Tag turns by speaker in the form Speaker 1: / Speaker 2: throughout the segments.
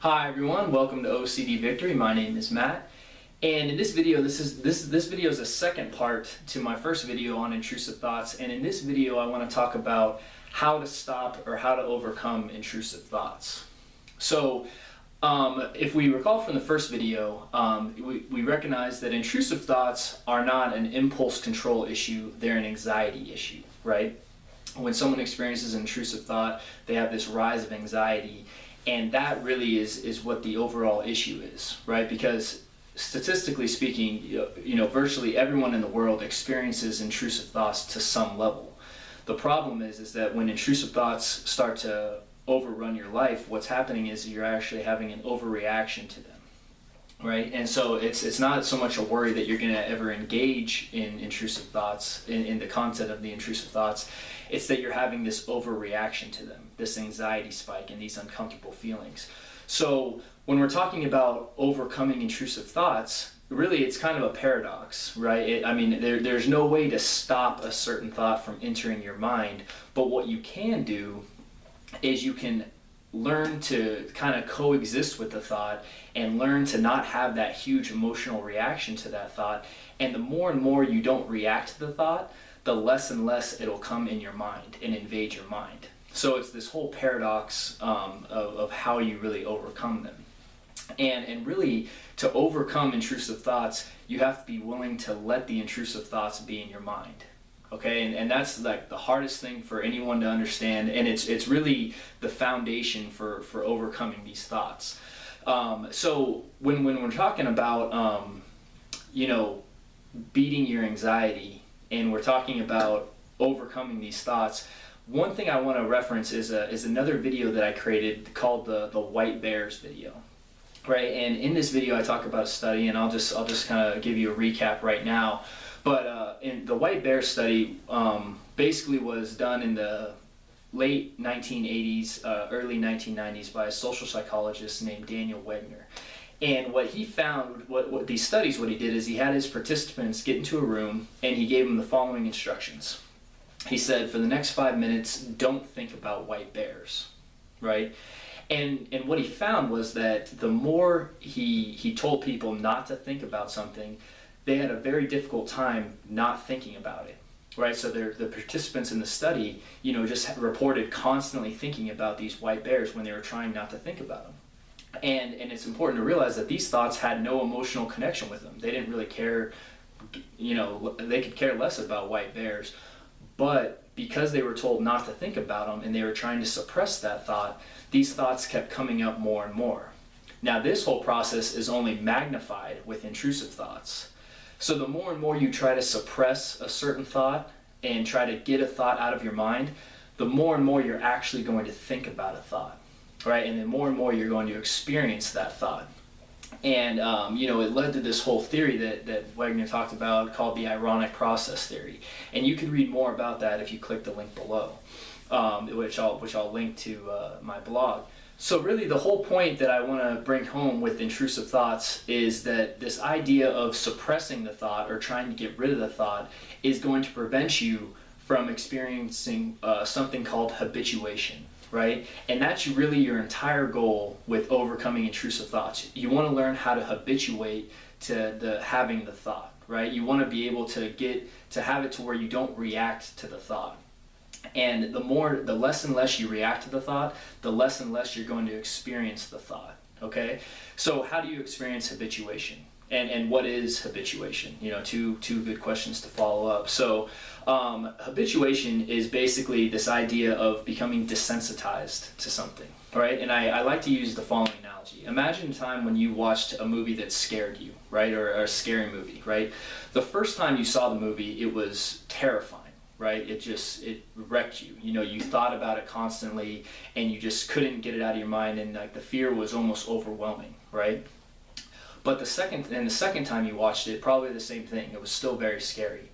Speaker 1: Hi everyone, welcome to OCD Victory. My name is Matt, and in this video, this video is a second part to my first video on intrusive thoughts. And in this video, I want to talk about how to stop or how to overcome intrusive thoughts. So, if we recall from the first video, we recognize that intrusive thoughts are not an impulse control issue; they're an anxiety issue, right? When someone experiences an intrusive thought, they have this rise of anxiety. And that really is what the overall issue is, right? Because statistically speaking, virtually everyone in the world experiences intrusive thoughts to some level. The problem is that when intrusive thoughts start to overrun your life, what's happening is you're actually having an overreaction to them, right? And so it's not so much a worry that you're going to ever engage in intrusive thoughts, in the content of the intrusive thoughts. It's that you're having this overreaction to them, this anxiety spike and these uncomfortable feelings. So when we're talking about overcoming intrusive thoughts, really it's kind of a paradox, right? There's no way to stop a certain thought from entering your mind, but what you can do is you can learn to kind of coexist with the thought and learn to not have that huge emotional reaction to that thought. And the more and more you don't react to the thought, the less and less it'll come in your mind and invade your mind. So it's this whole paradox of how you really overcome them. And really, to overcome intrusive thoughts, you have to be willing to let the intrusive thoughts be in your mind. Okay, and that's like the hardest thing for anyone to understand, and it's really the foundation for overcoming these thoughts. So when we're talking about beating your anxiety, and we're talking about overcoming these thoughts, one thing I want to reference is another video that I created called the White Bears video, right? And in this video I talk about a study, and I'll just kind of give you a recap right now. But in the White Bear study, basically was done in the late 1980s, early 1990s by a social psychologist named Daniel Wegner. And what he found, what these studies, what he did is he had his participants get into a room and he gave them the following instructions. He said, for the next 5 minutes, don't think about white bears, right? And what he found was that the more he told people not to think about something, they had a very difficult time not thinking about it, right? So the participants in the study, just reported constantly thinking about these white bears when they were trying not to think about them. And it's important to realize that these thoughts had no emotional connection with them. They didn't really care, they could care less about white bears. But because they were told not to think about them and they were trying to suppress that thought, these thoughts kept coming up more and more. Now this whole process is only magnified with intrusive thoughts. So the more and more you try to suppress a certain thought and try to get a thought out of your mind, the more and more you're actually going to think about a thought, right? And the more and more you're going to experience that thought. And, it led to this whole theory that Wegner talked about called the ironic process theory. And you can read more about that if you click the link below, which I'll link to my blog. So really the whole point that I want to bring home with intrusive thoughts is that this idea of suppressing the thought or trying to get rid of the thought is going to prevent you from experiencing something called habituation, right? And that's really your entire goal with overcoming intrusive thoughts. You want to learn how to habituate to having the thought, right? You want to be able to have it to where you don't react to the thought. And the less and less you react to the thought, the less and less you're going to experience the thought, okay? So how do you experience habituation? And what is habituation? Two good questions to follow up. So habituation is basically this idea of becoming desensitized to something, right? And I like to use the following analogy. Imagine a time when you watched a movie that scared you, right? Or a scary movie, right? The first time you saw the movie, it was terrifying. Right? It wrecked you. You thought about it constantly and you just couldn't get it out of your mind, and like the fear was almost overwhelming, right? But the second time you watched it, probably the same thing. It was still very scary.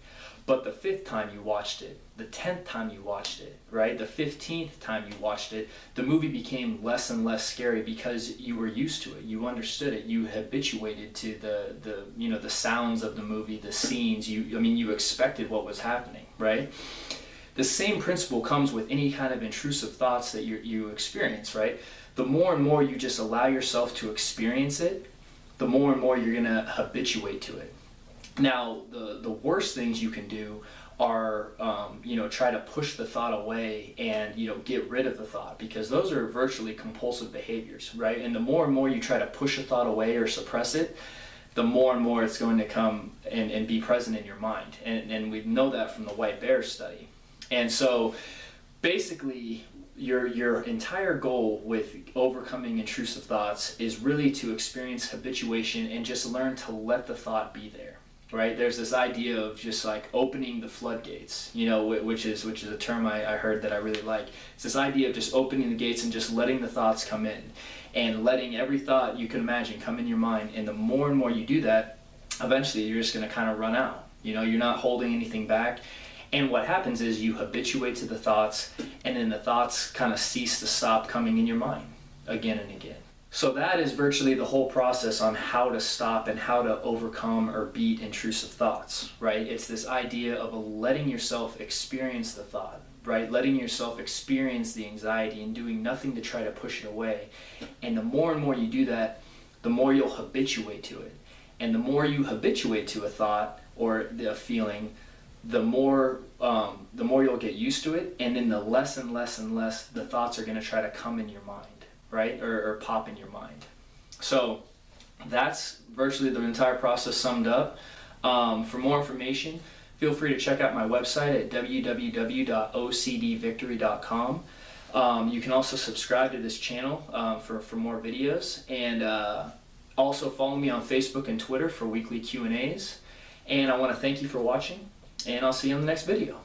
Speaker 1: But the 5th time you watched it, the 10th time you watched it, right? The 15th time you watched it, the movie became less and less scary because you were used to it. You understood it. You habituated to the sounds of the movie, the scenes. You expected what was happening, right? The same principle comes with any kind of intrusive thoughts that you experience, right? The more and more you just allow yourself to experience it, the more and more you're going to habituate to it. Now, the worst things you can do are, try to push the thought away and, get rid of the thought, because those are virtually compulsive behaviors, right? And the more and more you try to push a thought away or suppress it, the more and more it's going to come and be present in your mind. And we know that from the white bear study. And so basically, your entire goal with overcoming intrusive thoughts is really to experience habituation and just learn to let the thought be there, right? There's this idea of just like opening the floodgates, which is a term I heard that I really like. It's this idea of just opening the gates and just letting the thoughts come in and letting every thought you can imagine come in your mind. And the more and more you do that, eventually you're just going to kind of run out. You're not holding anything back. And what happens is you habituate to the thoughts, and then the thoughts kind of cease to stop coming in your mind again and again. So that is virtually the whole process on how to stop and how to overcome or beat intrusive thoughts, right? It's this idea of letting yourself experience the thought, right? Letting yourself experience the anxiety and doing nothing to try to push it away. And the more and more you do that, the more you'll habituate to it. And the more you habituate to a thought or a feeling, the more you'll get used to it, and then the less and less and less the thoughts are going to try to come in your mind, right? Or pop in your mind. So that's virtually the entire process summed up. For more information, feel free to check out my website at www.ocdvictory.com. You can also subscribe to this channel for more videos, and also follow me on Facebook and Twitter for weekly Q&As. And I want to thank you for watching, and I'll see you on the next video.